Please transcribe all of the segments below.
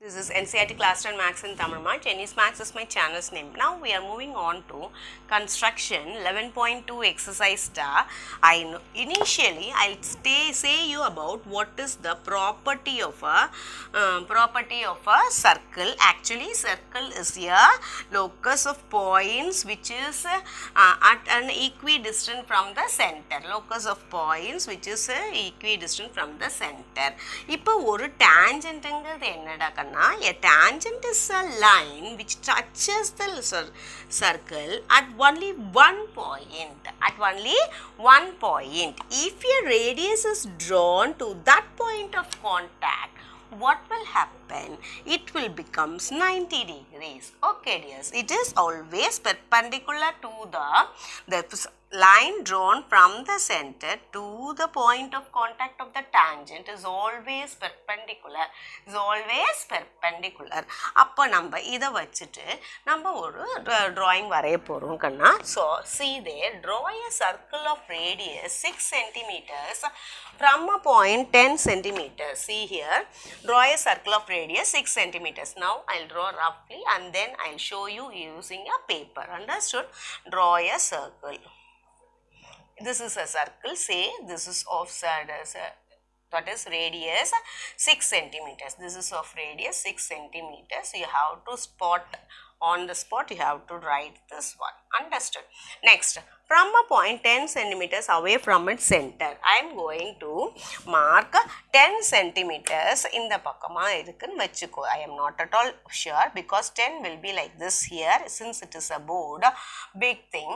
This is NCERT Class 10 Maths in Tamil. Chinese Maths is my channel's name. Now we are moving on to construction 11.2 exercise star. Initially I'll say you about what is the property of a circle. Actually circle is a locus of points which is at an equidistant from the center. Locus of points which is equidistant from the center. இப்போ ஒரு tangentங்கிறது என்னடா கண்ணா? A tangent is a line which touches the circle at only one point. If a radius is drawn to that point of contact, what will happen? It will becomes 90 degrees. Okay dears, it is always perpendicular to the line drawn from the center to the point of contact of the tangent is always perpendicular. அப்போ நம்ம இதை வச்சுட்டு நம்ம ஒரு drawing வரைய போறோம் கண்ணா. So see there, draw a circle of radius 6 centimeters from a point 10 centimeters. See here, draw a circle of radius 6 centimeters. Now I'll draw roughly and then I'll show you using a paper. Understood? Draw a circle. This is a circle. Say this is of that is radius 6 centimeters. This is of radius 6 centimeters. You have to spot on the spot. You have to write this one. Understood? Next, from a point 10 centimeters away from its center, I am going to mark 10 centimeters in the pakama irukku vechiko. I am not at all sure because 10 will be like this here. Since it is a board, big thing,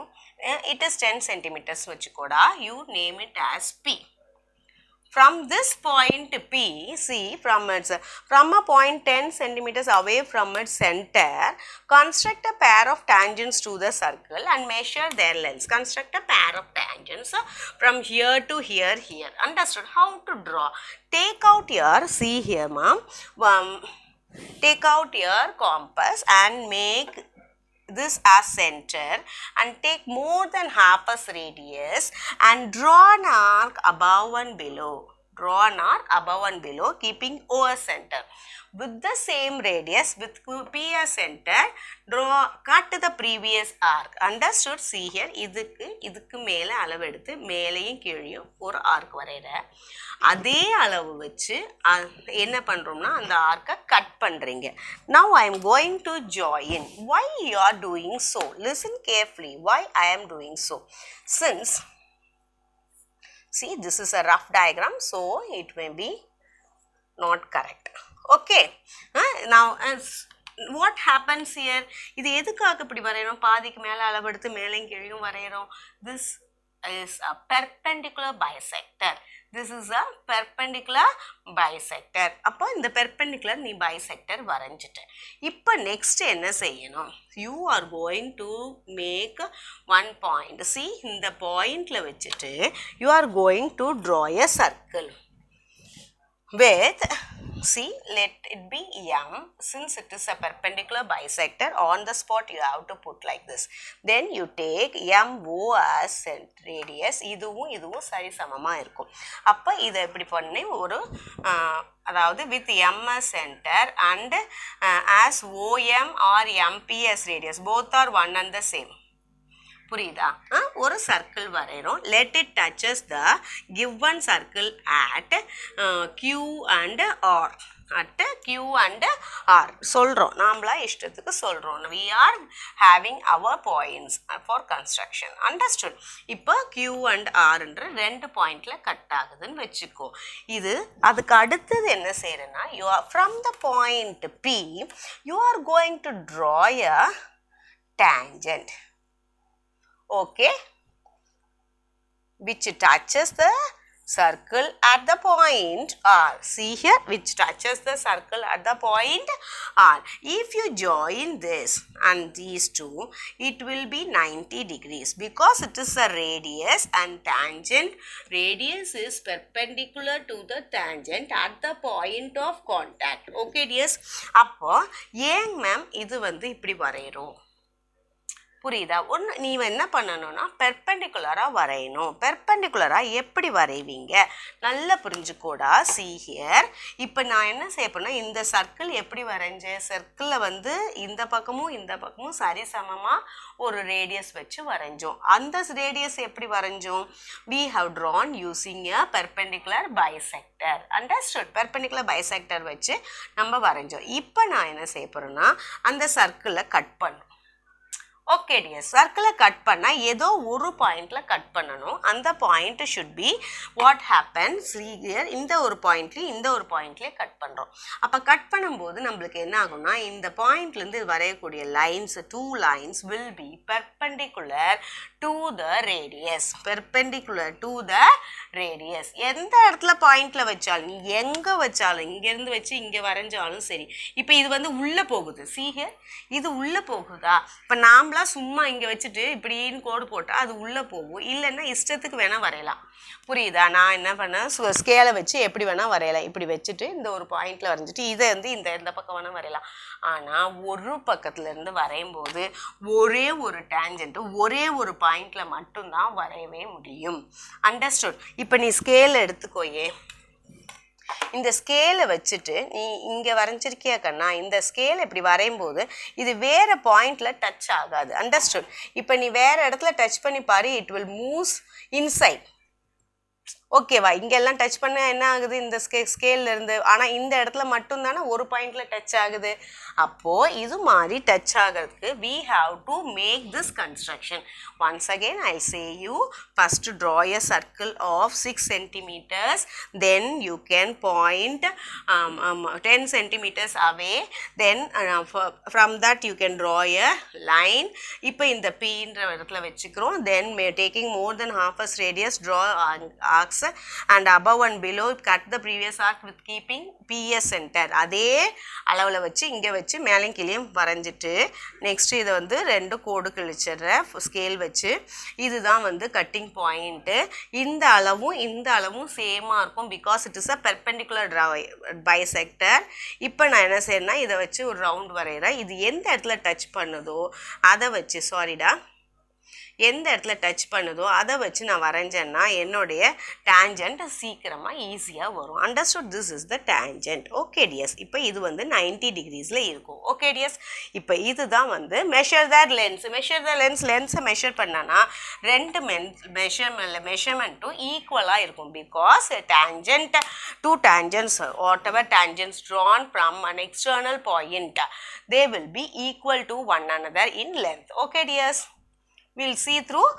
it is 10 centimeters vechikoda. You name it as P. From this point P, see from a point 10 centimeters away from its center, construct a pair of tangents to the circle and measure their lengths. Construct a pair of tangents from here to here. Understood? How to draw? Take out your, see here ma'am, take out your compass and make this as center and take more than half as radius and draw an arc above and below. Keeping O as center. With the same radius, with P as center, cut the previous arc. Understood? See here, இதுக்கு மேல அளவு எடுத்து மேலையும் கீழையும் ஒரு arc வரையறேன். அதே அளவு வச்சு என்ன பண்றோம்னா அந்த ஆர்க்கை கட் பண்றீங்க. Now I am going to join. Why you are doing so? Listen carefully. Why I am doing so? Since, see, this is a rough diagram, so it may be not correct. Okay. Now, what happens here? இது எதுக்காக இப்படி வரையறோம்? பாதிக்கு மேல அளவு எடுத்து மேலையும் கீழையும் வரையறோம். This is a perpendicular bisector. This is a perpendicular bisector. அப்போ இந்த perpendicular நீ bisector வரைஞ்சிட்ட. இப்போ next என்ன செய்யணும்? You are going to make one point. See, இந்த pointல வச்சிட்டு you are going to draw a circle with, see, let it be M. Since it is a perpendicular bisector, on the spot you have to put like this. Then you take MO as radius. இதுவும் சரி சமமா இருக்கும். அப்ப இதை எப்படி பண்ணி ஒரு அதாவது with M as center and as OM or MP as radius. Both are one and the same. புரியுதா? ஒரு circle வரையறோம். Let it touches the given circle at Q and R. At Q and R. சொல்றோம். நாமளா இஷ்டத்துக்கு சொல்றோம். We are having our points for construction. Understood? இப்போ Q and R என்ற ரெண்டு பாயிண்ட்ல கட் ஆகுதுன்னு வெச்சுக்கோ. இது அதுக்கு அடுத்தது என்ன செய்யறேன்னா, you are from the point P, you are going to draw a tangent. Okay, which touches the circle at the point R. See here, which touches the circle at the point R. If you join this and these two, it will be 90 degrees because it is a radius and tangent. Radius is perpendicular to the tangent at the point of contact. Okay dears, அப்போ ஏன் ma'am இது வந்து இப்படி வரையறோம்? புரியுதா? நீ என்ன பண்ணணும்னா பெர்பெண்டிகுலராக வரையணும். பெர்பெண்டிகுலராக எப்படி வரைவீங்க நல்லா புரிஞ்சுக்கூடா. see here. இப்போ நான் என்ன செய்யப்போனா இந்த சர்க்கிள் எப்படி வரைஞ்சேன்? சர்க்கிளில் வந்து இந்த பக்கமும் சரிசமமாக ஒரு ரேடியஸ் வச்சு வரைஞ்சோம். அந்த ரேடியஸ் எப்படி வரைஞ்சோம்? we have drawn using a perpendicular bisector. understood? perpendicular bisector வச்சு நம்ம வரைஞ்சோம். இப்போ நான் என்ன செய்ய போறேன்னா அந்த சர்க்கிளை கட் பண்ணும். ஓகே டியர், சர்க்கிளை கட் பண்ணால் ஏதோ ஒரு பாயிண்டில் கட் பண்ணணும். அந்த point should be what happens here. இந்த ஒரு பாயிண்ட்லேயே கட் பண்ணுறோம். அப்போ கட் பண்ணும்போது நம்மளுக்கு என்ன ஆகும்னா இந்த பாயிண்ட்லேருந்து வரையக்கூடிய lines 2 lines will be perpendicular to the radius. perpendicular to the radius. எந்த இடத்துல பாயிண்டில் வச்சாலும் நீ எங்கே வச்சாலும் இங்கேருந்து வச்சு இங்கே வரைஞ்சாலும் சரி. இப்போ இது வந்து உள்ளே போகுது. see here, இது உள்ளே போகுதா? இப்போ நாம் சும்மா இங்கே வச்சுட்டு இப்படின்னு கோடு போட்டால் அது உள்ளே போகும். இல்லைன்னா இஷ்டத்துக்கு வேணால் வரையலாம். புரியுதா? நான் என்ன பண்ணேன், ஸ்கேலை வச்சு எப்படி வேணால் வரையலாம். இப்படி வச்சுட்டு இந்த ஒரு பாயிண்டில் வரைஞ்சிட்டு இதை வந்து இந்த பக்கம் வேணால் வரையலாம். ஆனால் ஒரு பக்கத்துலேருந்து வரையும் போது ஒரே ஒரு டேஞ்சன்ட்டு ஒரே ஒரு பாயிண்டில் மட்டும்தான் வரையவே முடியும். அண்டர்ஸ்டுட்? இப்போ நீ ஸ்கேல் எடுத்துக்கோயே. இந்த ஸ்கேலை வச்சுட்டு நீ இங்கே வரைஞ்சிருக்கியா கண்ணா? இந்த ஸ்கேல் இப்படி வரையும் போது இது வேறு பாயிண்டில் டச் ஆகாது. அண்டர்ஸ்டுட்? இப்போ நீ வேறு இடத்துல டச் பண்ணி பாரு, இட் வில் மூவ்ஸ் இன்சைட். ஓகேவா? இங்கெல்லாம் டச் பண்ண என்ன ஆகுது இந்த ஸ்கேல்ல இருந்து. ஆனால் இந்த இடத்துல மட்டும் தானே ஒரு பாயிண்ட்ல டச் ஆகுது. அப்போது இது மாதிரி டச் ஆகிறதுக்கு we have to make this construction. Once again I'll say you first draw a circle of 6 centimeters. Then you can point 10 centimeters away. Then from that you can draw a line. இப்போ இந்த Pன்ற இடத்துல வச்சுக்கிறோம். Then taking more than half a radius, draw arcs and above and below cut the previous arc with keeping PS center. அதே அளவில் வச்சு இங்கே வச்சு மேலேயும் கீழேயும் வரைஞ்சிட்டு நெக்ஸ்ட் இதை வந்து 2 கோடு கிழிச்சிடுற ஸ்கேல் வச்சு இதுதான் வந்து கட்டிங் பாயிண்ட்டு. இந்த அளவும் சேமாக இருக்கும். Because it is a perpendicular bisector. இப்போ நான் என்ன செய்யறேன்னா இதை வச்சு ஒரு ரவுண்ட் வரைகிறேன். இது எந்த இடத்துல டச் பண்ணுதோ அதை வச்சு எந்த இடத்துல டச் பண்ணுதோ அதை வச்சு நான் வரைஞ்சேன்னா என்னுடைய டேஞ்சன்ட் சீக்கிரமாக ஈஸியாக வரும். Understood? This is the tangent. Okay tears, இப்போ இது வந்து 90 degreesல இருக்கும். ஓகே டியர்ஸ், இப்போ இதுதான் வந்து மெஷர் த லென்ஸை மெஷர் பண்ணானா 2 மெஷர்மெண்ட்டும் ஈக்குவலாக இருக்கும். Because tangent 2 tangents, whatever tangents drawn from an external point, they will be equal to one another in length. Okay dears, we'll see through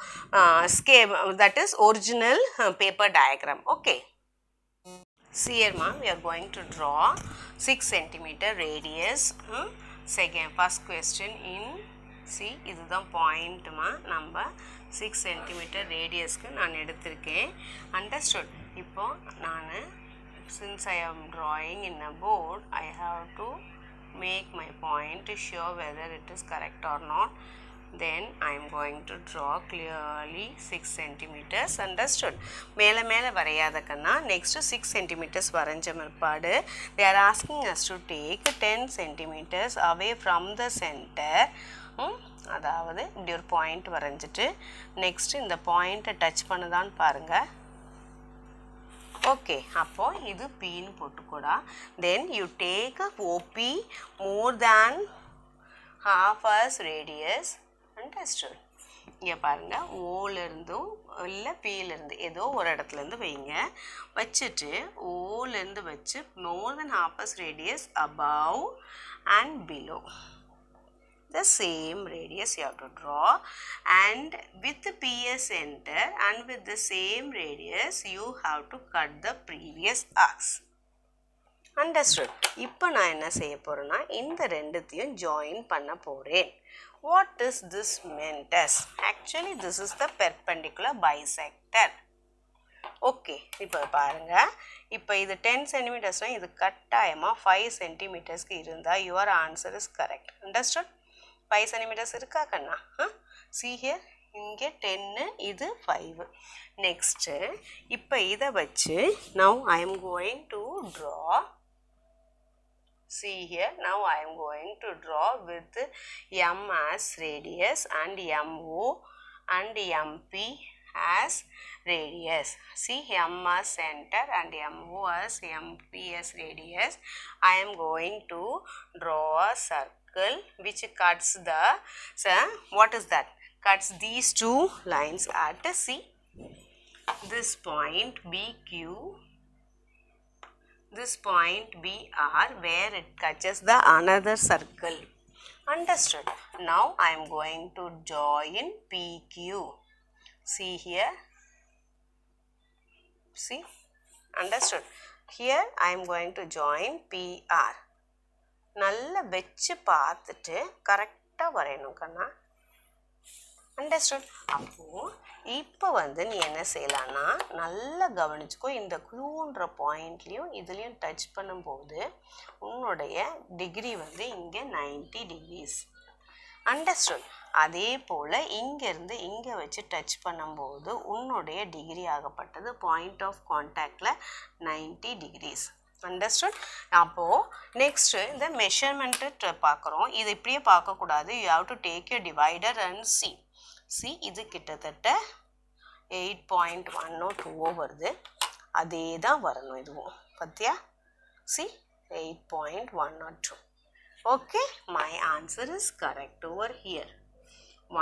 scale, that is original paper diagram. Okay, see here ma'am, we are going to draw 6 centimeter radius. Second first question in see, இதுதான் point மா, நம்ம 6 centimeter radiusக்கு நான் எடுத்திருக்கேன். Understood? இப்போ நான் since I am drawing in a board, I have to make my point to show whether it is correct or not. Then I am going to draw clearly 6 centimeters. Understood? மேலே வரையாத கண்ணா next 6 centimeters வரைஞ்ச மறுபாடு they are asking us to take 10 centimeters away from the center. அதாவது இப்படி ஒரு point வரைஞ்சிட்டு next இந்த பாயிண்ட்டை touch பண்ணுதான்னு பாருங்க. Okay, அப்போ இது Pன்னு போட்டுக்கூடா. Then you take OP more than half as radius. Understood? இங்கே பாருங்கள், ஓலேருந்தும் இல்லை Pலேருந்து ஏதோ ஒரு இடத்துலேருந்து வைங்க. வச்சுட்டு ஓலேருந்து வச்சு more than half as radius above and below. The same radius you have to draw, and with the PS center and with the same radius you have to cut the previous arcs. Understood? இப்போ நான் என்ன செய்ய போறேன்னா இந்த ரெண்டுத்தையும் join பண்ண போறேன். What is this meant as? Actually this is the perpendicular bisector. Okay, இப்போ பாருங்க, இப்போ இது 10 centimeters இது கட்டாயமாக 5 centimetersக்கு இருந்தால் your answer is correct. Understood? 5 centimeters இருக்கா கண்ணா? See here, இங்கே 10, இது 5. நெக்ஸ்ட்டு இப்போ இதை வச்சு now I am going to draw See here, now I am going to draw with M as radius and MO and MP as radius. See, M as center and MO as MP as radius. I am going to draw a circle which cuts the, what is that? Cuts these two lines at C. This point BQ, this point BR, where it touches the another circle. Understood? Now I am going to join PQ. See here. See? Understood? Here I am going to join PR. நல்லா வெச்சு பார்த்துட்டு கரெக்டாக வரையணும் கண்ணா. Understood? அப்போது இப்போ நீ என்ன செய்யலான்னா நல்லா கவனிச்சுக்கோ. இந்த க்ளூன்ற பாயிண்ட்லேயும் இதுலேயும் டச் பண்ணும்போது உன்னுடைய டிகிரி இங்கே 90 degrees. அண்டர்ஸ்டுட்? அதே போல் இங்கேருந்து இங்கே வச்சு டச் பண்ணும்போது உன்னுடைய டிகிரி ஆகப்பட்டது பாயிண்ட் ஆஃப் கான்டாக்டில் 90 degrees. அண்டர்ஸ்டுட்? அப்போது நெக்ஸ்ட்டு இந்த மெஷர்மெண்ட்டு பார்க்குறோம். இது இப்படியே பார்க்கக்கூடாது. You have to take you divider and see. See, இது கிட்டத்தட்ட 8.102 வருது. அதே தான் வரணும் இதுவும். பார்த்தியா? See, 8.102. Okay, my answer is correct over here.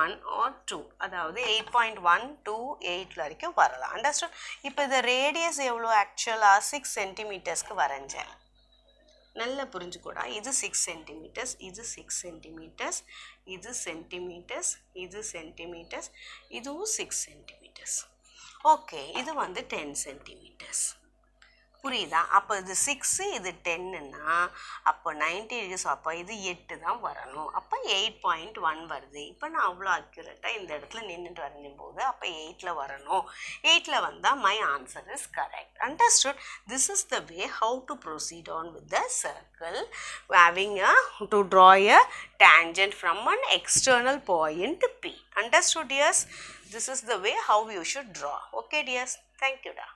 1 or 2, அதாவது 8.128 வரைக்கும் வரலாம். அண்டர்ஸ்டுட்? இப்போ இது ரேடியஸ் எவ்வளோ? ஆக்சுவலாக 6 சென்டிமீட்டர்ஸ்க்கு வரைஞ்சேன். நல்லா புரிஞ்சுக்கூடா. இது 6 சென்டிமீட்டர்ஸ், இது 6 சென்டிமீட்டர்ஸ், இது சென்டிமீட்டர்ஸ், இது சென்டிமீட்டர்ஸ், இதுவும் 6 சென்டிமீட்டர்ஸ். ஓகே, இது 10 சென்டிமீட்டர்ஸ். புரியுதா? அப்போ இது 6, இது 10ன்னா அப்போ 90 degrees. அப்போ இது 8 தான் வரணும். அப்போ 8.1 வருது. இப்போ நான் அவ்வளோ அக்யூரேட்டாக இந்த இடத்துல நின்றுட்டு வரைஞ்சும் போது அப்போ 8ல் வரணும். 8ல் வந்தால் my answer is correct. Understood? This is the way how to proceed on with the circle having to draw a tangent from an external point P. Understood, dears? This is the way how you should draw. Okay, dears? Thank you, da.